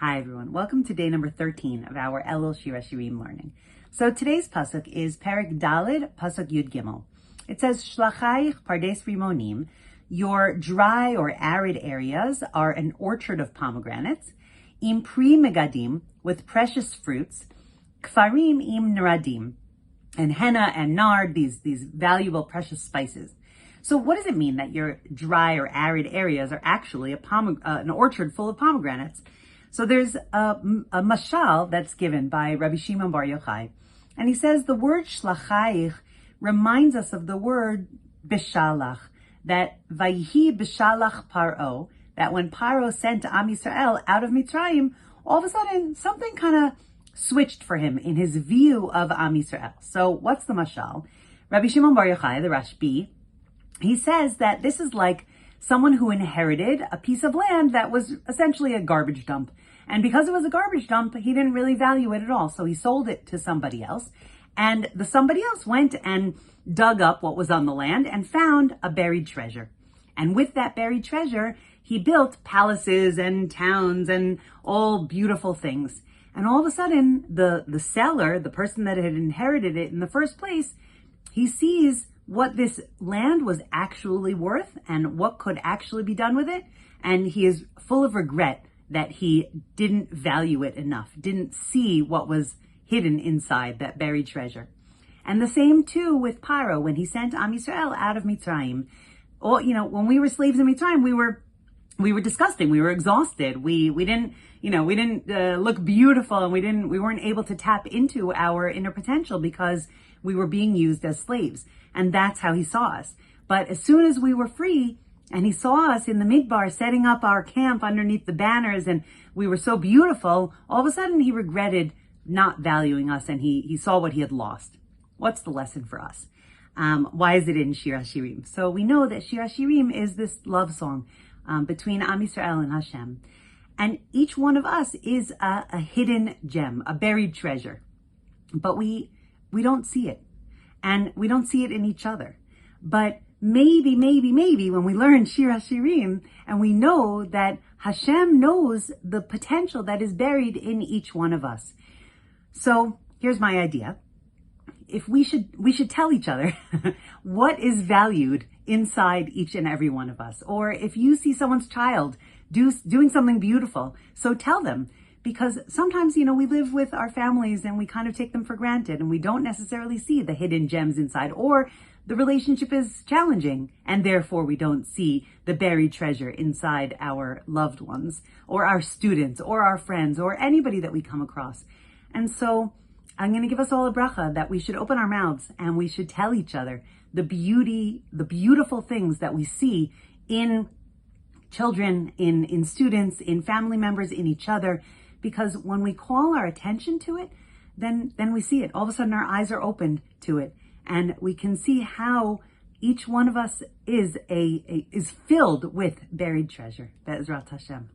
Hi everyone, welcome to day number 13 of our Elul Shir HaShirim learning. So today's pasuk is Perek Daled, pasuk Yud Gimel. It says, Shlachayich Pardes Rimonim, your dry or arid areas are an orchard of pomegranates, Im Pri Megadim, with precious fruits, Kfarim Im Naradim, and henna and nard, these valuable precious spices. So what does it mean that your dry or arid areas are actually an orchard full of pomegranates? So there's a mashal that's given by Rabbi Shimon Bar Yochai, and he says the word shlachayich reminds us of the word bishalach, that vayhi bishalach paro, that when Paro sent Am Yisrael out of Mitzrayim, all of a sudden something kind of switched for him in his view of Am Yisrael. So what's the mashal? Rabbi Shimon Bar Yochai, the Rashbi, he says that this is like someone who inherited a piece of land that was essentially a garbage dump. And because it was a garbage dump, he didn't really value it at all. So he sold it to somebody else. And the somebody else went and dug up what was on the land and found a buried treasure. And with that buried treasure, he built palaces and towns and all beautiful things. And all of a sudden, the seller, the person that had inherited it in the first place, he sees what this land was actually worth and what could actually be done with it. And he is full of regret that he didn't value it enough, didn't see what was hidden inside that buried treasure. And the same too with Paro, when he sent Am Yisrael out of Mitzrayim. When we were slaves in Mitzrayim, we were disgusting. We were exhausted. We didn't look beautiful, and we weren't able to tap into our inner potential because we were being used as slaves. And that's how he saw us. But as soon as we were free and he saw us in the midbar setting up our camp underneath the banners and we were so beautiful, all of a sudden he regretted not valuing us and he saw what he had lost. What's the lesson for us? Why is it in Shir HaShirim? So we know that Shir HaShirim is this love song between Am Yisrael and Hashem. And each one of us is a hidden gem, a buried treasure. But we don't see it. And we don't see it in each other. But maybe when we learn Shir HaShirim and we know that Hashem knows the potential that is buried in each one of us. So here's my idea. If we should tell each other what is valued inside each and every one of us. Or if you see someone's child doing something beautiful, so tell them. Because sometimes, we live with our families and we kind of take them for granted and we don't necessarily see the hidden gems inside, or the relationship is challenging and therefore we don't see the buried treasure inside our loved ones or our students or our friends or anybody that we come across. And so I'm going to give us all a bracha that we should open our mouths and we should tell each other the beautiful things that we see in children, in students, in family members, in each other. Because when we call our attention to it, then we see it. All of a sudden our eyes are opened to it. And we can see how each one of us is filled with buried treasure. Be'ezrat Hashem.